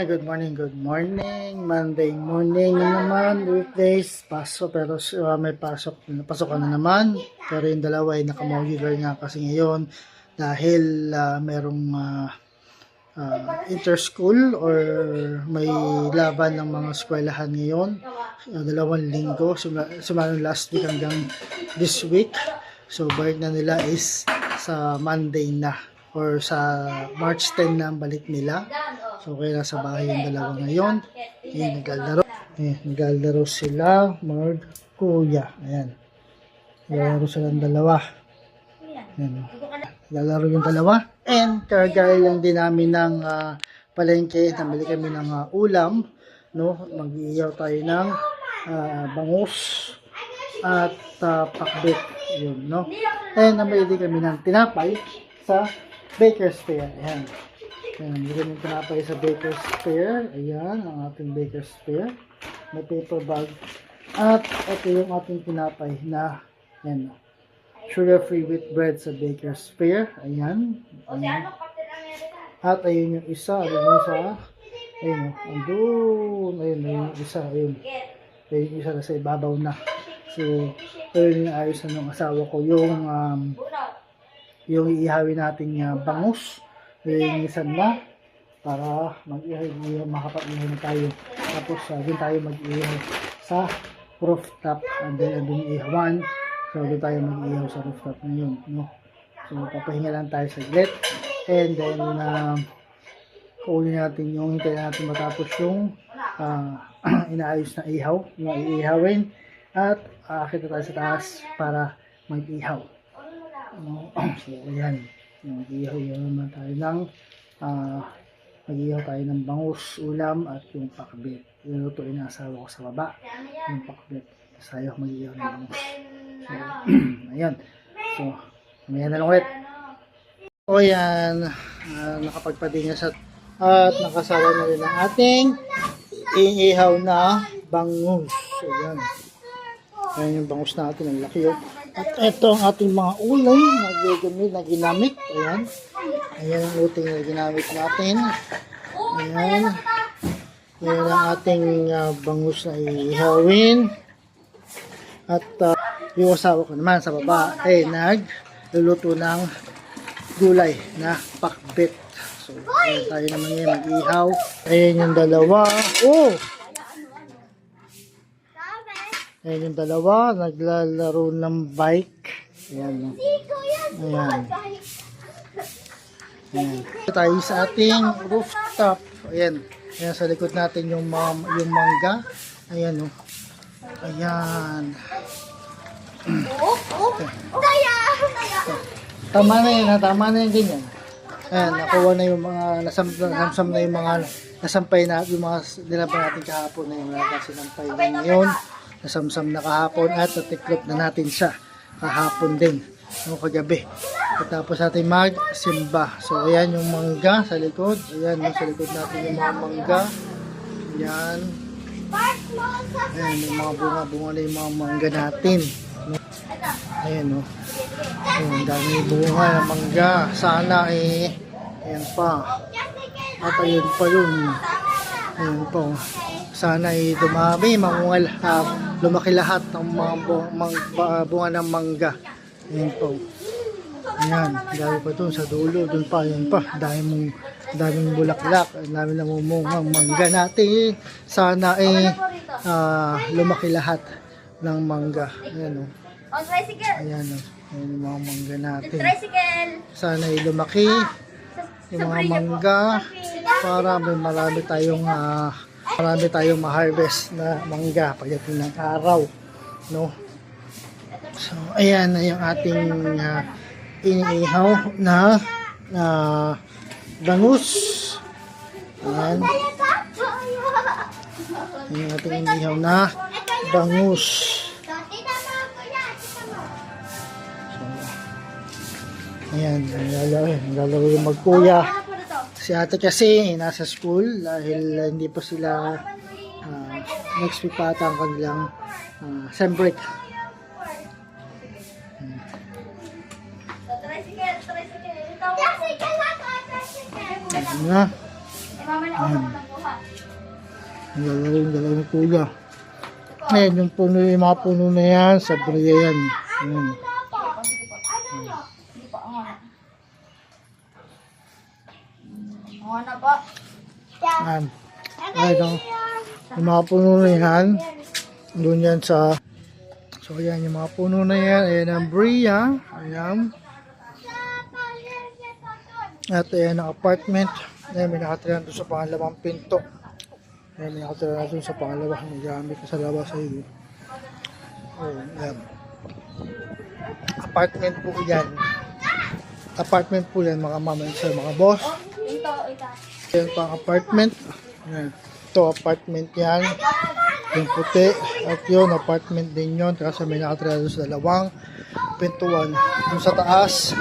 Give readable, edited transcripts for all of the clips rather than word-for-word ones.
Good morning, good morning. Monday morning na naman, weekdays, pasok pero may pasok na naman. Pero yung dalawa ay nakamodular nga kasi ngayon dahil merong inter-school or may laban ng mga eskwelahan ngayon. 2 linggo, simula last week hanggang this week. So, balik na nila is sa Monday na or sa March 10 na ang balik nila. So, kaya nasa bahay yung dalawa ngayon. Ayan, naglalaro. Ayan, naglalaro sila, kuya. Ayan. Naglalaro silang dalawa. Ayan. Naglalaro yung dalawa. And, kagaya lang din namin ng palengke. Namili kami ng ulam. No? Mag-iiyaw tayo ng bangus at pakbet. Yun, no? And, namili din kami ng tinapay sa Baker's Fair. Ayan. Ayan, bigyan yung tinapay sa Baker's Fair. Ayan, ang ating Baker's Fair. May paper bag. At ito yung ating tinapay na ayan, sugar-free wheat bread sa Baker's Fair. Ayan. Ayan. At ayun yung isa. Ayun yung isa. Ayun o. Andun. Ayun yung isa. Ayun. Ayun yung isa na sa ibabaw na. So, ayun yung ayos na ng asawa ko. Yung iihawin natin bangus. Linisan na para mag-ihaw, makapag-ihaw na tayo. Tapos doon tayo mag-ihaw sa rooftop and then doon ihawan. So doon tayo mag-ihaw sa rooftop na yun, no? So papahinga lang tayo saglit and then kunin natin yung hintayin natin matapos yung inaayos na ihaw, yung iihawin at akit tayo sa taas para mag-ihaw. So ayan. Mag-ihaw naman tayo ng mag-ihaw tayo ng bangus, ulam at yung pakbet. Lulutuin na asawa ko sa baba yung pakbet. Sayo mag-ihaw ng bangus. So, ayan. So, mamaya na lang ulit. O yan, nakapagpadinga sa at nakasawa na rin ang ating iihaw na bangus. So, ayan. Ayan yung bangus natin, ang laki yun. At ito ang ating mga ulay na ginamit. Ayan. Ayan ang uting na ginamit natin. Ayan. Ayan ang ating bangus na ihawin. At yung asawa ko naman sa baba ay nagluluto ng gulay na pakbet. So, ayan tayo naman ngayon mag-ihaw. Ayan yung dalawa. Oh! Ayan yung dalawa, naglalaro ng bike. Ayan. Ayan. Ayan. Tayo sa ating rooftop. Ayan. Ayan sa likod natin yung mangga. Ayan o. Ayan. Okay. Tama na yun ha. Tama na yun ganyan. Ayan. Nakuha na yung mga nasamsam na yung mga nasampay na yung mga nilabang natin kahapon na yung sinampay na ngayon. Nasamsam na kahapon at natiklop na natin siya kahapon din o kagabi. Tapos natin magsimba. So ayan yung mangga sa likod. Ayan sa likod natin yung mga mangga. Ayan. Ayan yung mga bunga-bunga na yung mga mangga natin. Ayan o. Ayan, dami bunga ng mangga. Sana ayan pa. At ayun pa yun. Ayan pa o. Sana dumami, lumaki lahat ng mga bunga ng mangga. Ayan po. Ayan, dami pa doon sa dulo, doon pa, ayan pa. Daming bulaklak, dami namumungang mangga natin. Sana lumaki lahat ng mangga. Ayan o. Ayan o. Ayan yung mga mangga natin. Sana lumaki yung mga mangga para marami tayong ma-harvest na mangga pagdating ng araw, no? So ayan na yung ating iniihaw na bangus. Ayan. Yung ating iniihaw na bangus. So ayan, naglalaro yung magkuya. Si ate kasi nasa school dahil hindi pa sila next week pa ata ang kanilang sem break. Ayan na. ha. Ang dalawa ni Kuya. Ayan, yung mga puno na yan, sa Bria yan. Ayan. Hindi pa, ang ano. Ang ano po? Ayan. Ayan, yung mga puno na yan, doon yan sa, so ayan, yung mga puno na yan, ayan ang Bria, ayan. At ayan ang apartment, ayan, may nakatira doon sa pangalawang pinto. Ayan, may nakatira doon sa pangalawa, may gamit sa labas sa iyo. Ayan. Apartment po yan. Apartment po yan, mga mama, sa mga boss. Ito. Ayan pang apartment. Ayan. Ito apartment yan. Yung puti. At yun, apartment din yun. Kasi may nakatira doon sa dalawang pintuan. Doon sa taas.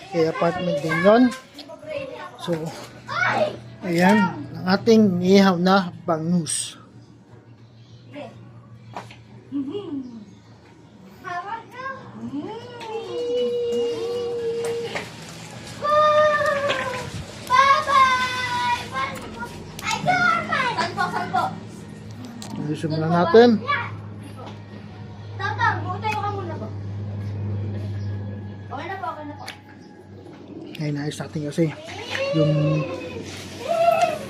Kaya apartment din yun. So, ayan. Ang ating ihaw na bangus. Saan po? Ayusin muna natin. Tatang, tayo ka muna po. Okay na po. Ay, naayos natin kasi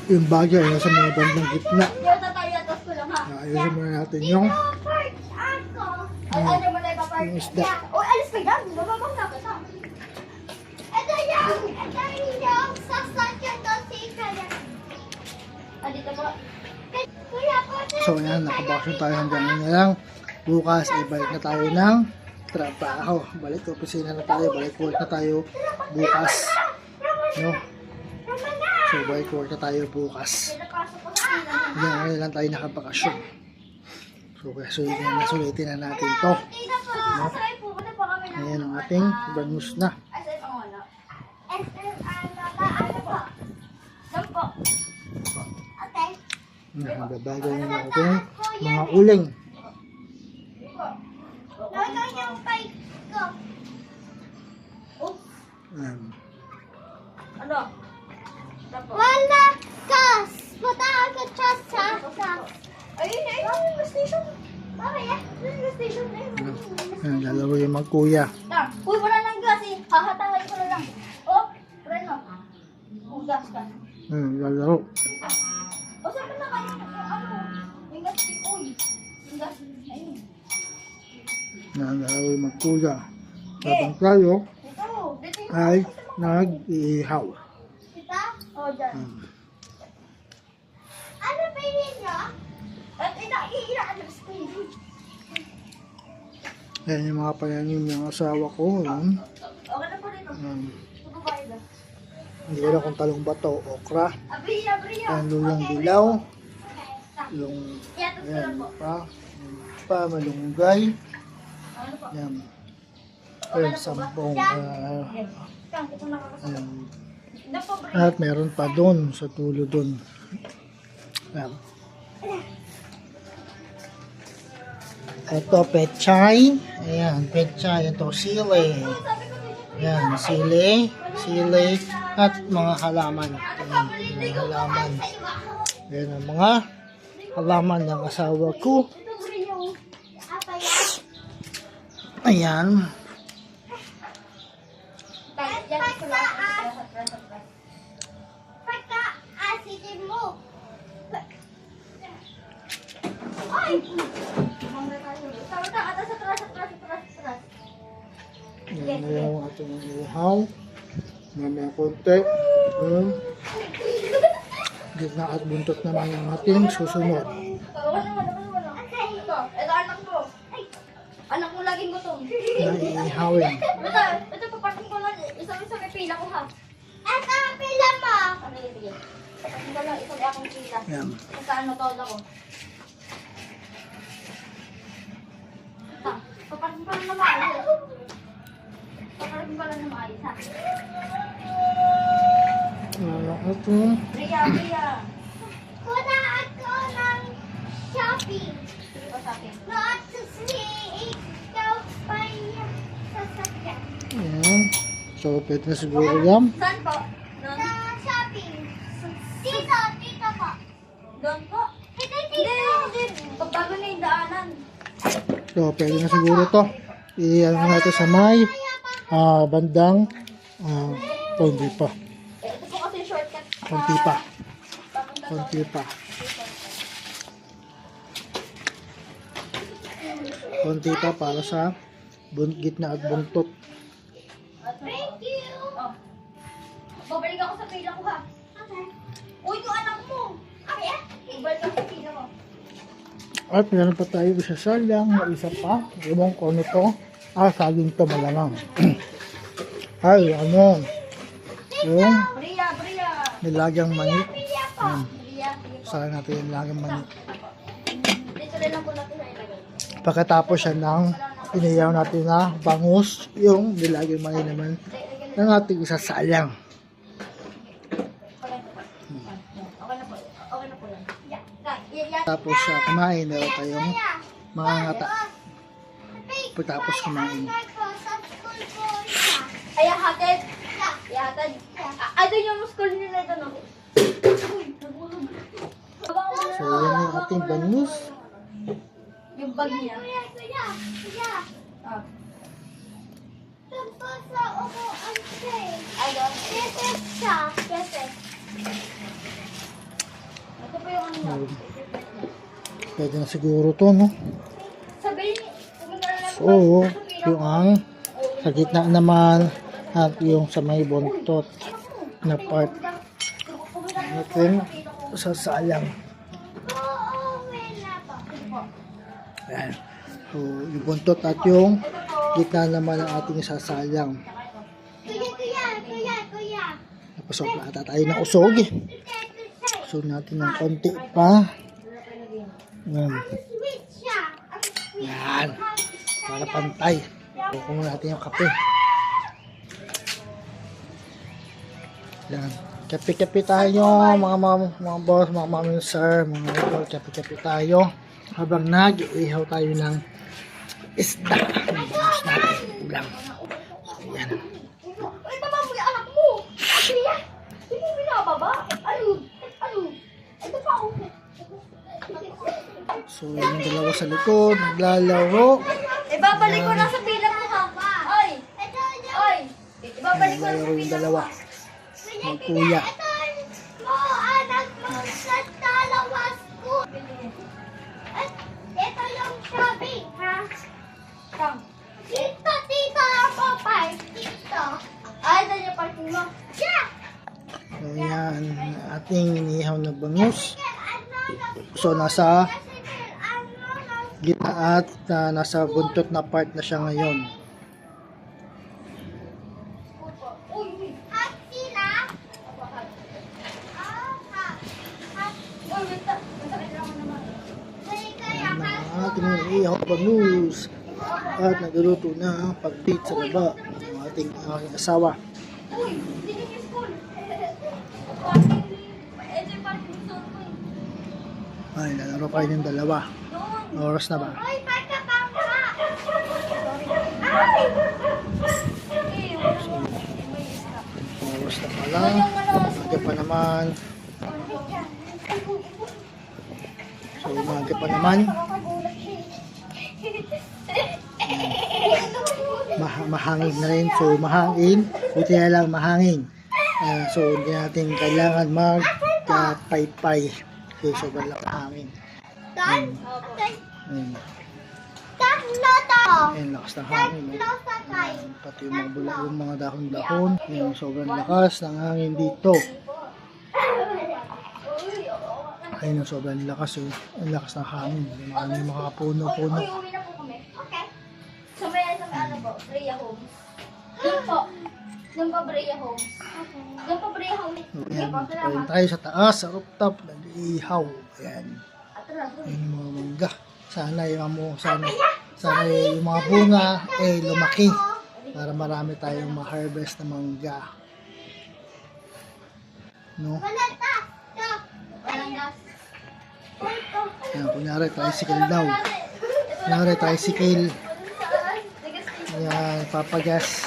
yung bagay ay nasa mga bandang gitna. Dito tayo, atas ko lang ha. Ayusin muna natin yung Ano mo na ipapark? yung isda. O, alis ka yan. Bababang na kita. Ito yung sasakyan daw si Kaya. Dito po. Kuya po. So ayan, nakabakasyon tayo hanggang ngayon lang. Bukas ay balik na tayo ng trabaho. Balik opisina na tayo, balik work na tayo bukas. No? So balik work na tayo bukas. Pinapasok ko sa pila. Hanggang ngayon lang tayo nakabakasyon. So kaya sulitin na natin to. Tita po. Asay po. Ano po kami na? Ayan ang ating bangus na. Asay po ano? Ano po? Saan po? Okay. Nagbabago yung ating mga uling. Lalo yung pipe ko. Ayan. Ano? Wala gas. Punta ka sa ayun, yung station. Mamaya, yung station na yun. Ayan, dalawa yung magkuya. Uy, wala nang gas eh. Hahatangay ko na lang. Oh, Reno. Oh, gas ka. Lalaro. O, saan na kayo? Yung gas. Uy, yung gas. Ayun. Ayan, dalawa yung magkuya. Habang tayo Dito yung ay nag-ihaw. kita. Oh, dyan. Ano pa yun niya? At iilaan ng spoon. Ayan yung mga pananim ng asawa ko. Ayan. Okay na po dito. Tutubayo ba? Hindi ko na kung talong bato, okra. Abriya. Ayan, lulong dilaw. Yung, Yatos ko lang po. malunggay. Ano po? Ayan. Ayan, sampung. Kang, ito nakakasama. Ayan. Ito po, Bri. At meron pa doon, sa tulo doon. Ayan. Ito, pechay. Ayan, pechay. Ito, sili. Ayan, sili. At mga halaman. Ayan, mga halaman. Ayan ang mga halaman ng asawa ko. Ito, Bri, yung apaya. Ayan. Yatos ko lang. Pagka-asidin mo. Ay! Mangga tayo. Atras. Ayan na yung ating ihaw. Mamaya konti. Gitna at buntot naman yung ating susunod. Wala. Ito, anak mo. Anak mo laging gutom. Na iihawin. Ito, papakin ko lang. Isa may pila ko ha. Ito ang pila mo. Sige. Papakin ko lang. Ito ay akong pila. Ayan. Kung saan matawag ako. Papakin ko lang na maayos. Papakin ko lang na maayos ha. Ito. Bria. Kuna ako ng shopping. Sige pa sa akin. Not to see ikaw pa yung sasakyan. Ayan. So, pwede na siguro yan. Saan po? Sa shopping. Dito po. Doon po. Hindi. Pagbago na yung daanan. So, pwede na siguro to. I-ano natin sa may bandang hindi pa. Ito po kasi shortcut. Konti pa. Papunta doon. Konti pa. Konti pa para sa gitna at buntot. Thank you. Oh. Babalik ako sa pila ko ha. Okay. Uy, yung anak mo. Okay. Babalik ako sa pila ko. At meron pa tayo isa salang na isa pa. Ewan ko ano to. Saging to malamang. Ay, ano. Yung Bria. nilagang manit. Bria po. Bria. Saka natin yung nilagang manit. Dito rin lang po natin na ilagay. Pagkatapos yan ng iniyaw natin na bangus, yung nilagang manit naman ng ating isa salang. Okay na po. Okay na po lang. Yeah. Tapos kumain, meron tayong mga ngata. Pagkatapos kumain. Ay, hatid. Hatid. Doon yung school nila doon. So, yan yung ating bangus. Yung bag niya. Ah. Ay, doon. Ito po yung ano. Pwede na siguro to, no? Sabihin, pumunta na lang po. So, yung ang sa gitna naman at yung sa may buntot na part natin sa salang. Ayan. So, yung buntot at yung gitna naman ng ating sasalang. Tapos ata tayo ng usog eh. Usog natin ng konti pa. Ayan. Yan. Para pantay. Kukunin natin yung kape. Yan. Kape-kape tayo, mga boss, mga mami, sir, mga idol. Kape-kape tayo. Habang nag-iihaw tayo ng isda. Bukas natin. Ulang. So, yan. Ay, tama mo yung anak mo. Kaya, hindi mo binababa. Ano? Ito pa ako. So, yung dalawa sa likod, naglalaro. Ibabalik ko na sa pila mo ha. Oy! Oy! Ibabalik ko na sa Naglalaro yung pila mo. dalawa. Mga kuya. Anak mo sa dalawas ko. Ito yung shopping, ha? Dito ako, dito. Ay, ito yung parking mo. Yeah! So, yan. Ating inihaw na bangus. So, nasa gitna at nasa buntot na part na siya ngayon. Hot sila? Yan ang ating inihaw bangus. At nagluluto na ang pag-date sa baba ng ating asawa. Uy, hindi yung school. Ito yung parking zone ko eh. Ay, lalaro pa rin yung dalawa. Doon. Oras na ba? Uy, baka pa ka! Ay! Oras na pala. Umaga pa naman. So, umaga pa naman. Mahangin na rin. So, mahangin. Buti na lang mahangin. So, hindi natin kailangan mag-paypay. Kasi sobrang lang hangin. Tan? Ayan. Tatlo to! Ayan, lakas ng hangin. Tatlo sa tayo. Pati yung mga bula, yung mga dahon-dahon. Ayan, sobrang lakas ng hangin dito. Ayun, sobrang lakas. Ang lakas ng hangin. Yung mga puno-puno. Uy, uwi na po kami. Okay. Sa may ano po, Brea Homes. Doon po. Doon po Brea Homes. Doon po Brea Homes. Ayan, ayun tayo sa taas, sa rooftop, nag-iihaw. Ayan, Atras. ayun yung mga mangga. Sana yung mga bunga lumaki para marami tayong ma-harvest na mangga. No? Walang gas. Ayan, kunyari tricycle daw. Kunyari tricycle. Ayan, papagas.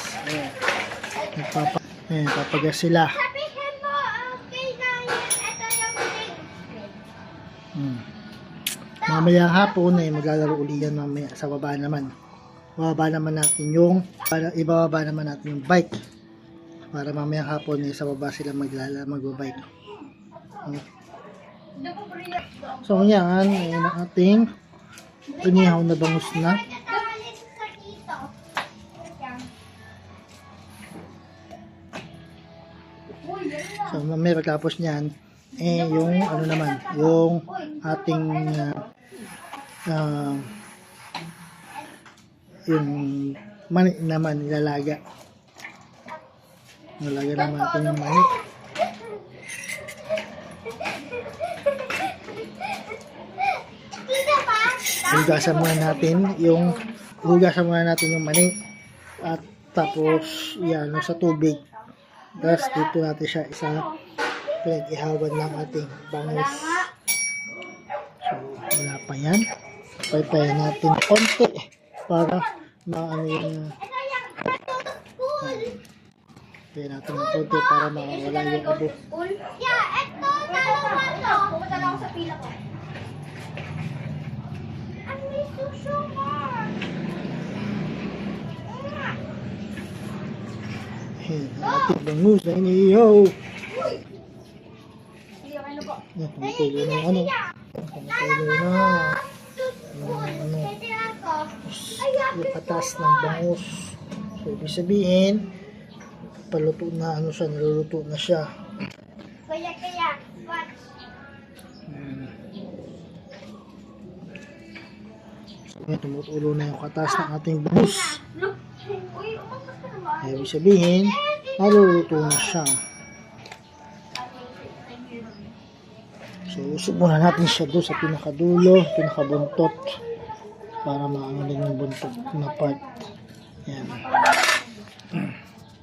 Ayan, papagas sila. Sabihin mo, okay na yan. Ito yung thing. Mamaya hapon ay maglalaro uli yan mamaya sa baba naman. Ibababa naman natin yung bike. Para mamaya hapon ay sa baba sila magbabike. So yan, ay ang ating inihaw na bangus na. So mamaya pagtapos niyan, yung ano naman, yung ating yung mani naman ilalaga. Nalaga naman natin yung mani. Hugasan muna natin yung mani at tapos yan sa tubig. Tapos dito natin siya pinag-ihawan ng ating bangus. So wala pa yan. Paypayan natin konti para maano yung paypayan natin ng konti para makawala yung abo. Yeah, eto, dalawa to. Pumunta na ako sa pila ko. Ang may sugar. Ayan, ang ating bangus na inihaw. Yan, tumutulo na ano. Tumutulo na. Yung katas ng bangus. So, ibig sabihin, paluto na ano siya, naluluto na siya. Kaya, watch. So, yan, tumutulo na yung katas ng ating bangus. Uy, umakas ka naman. Ibig sabihin, naluluto na siya. So, usok muna natin siya doon sa pinakadulo, pinakabuntot. Para maano din yung buntot na part. Yan.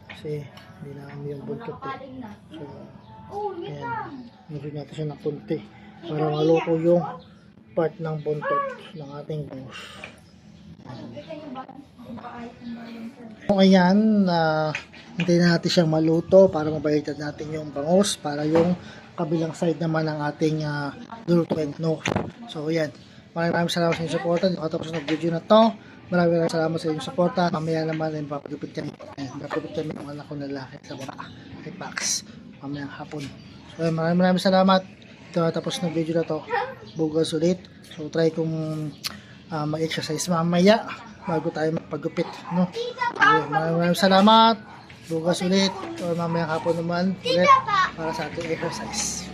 Kasi, hindi na kami yung buntot eh. So, yan. Nilagyan natin siya ng konti. Para maluto yung part ng buntot ng ating bangus. So, ayan, hintayin natin siyang maluto para mabaliktad natin yung bangus para yung kabilang side naman ng ating lulutuin. No? So, ayan. Maraming salamat sa inyong suporta. Nakatapos ng video na to. Maraming salamat sa inyong suporta. Mamaya naman ay mapagupit kami. Mapagupit kami ng anak ko na lalaki sa baba. Kay Pax. Mamayang hapon. So, maraming salamat. Ito natapos ng video na to. Bugas ulit. So, try kong mag-exercise mamaya bago tayo magpagupit. No? So, maraming salamat. Bukas ulit. O mamayang hapon naman ulit para sa ating exercise.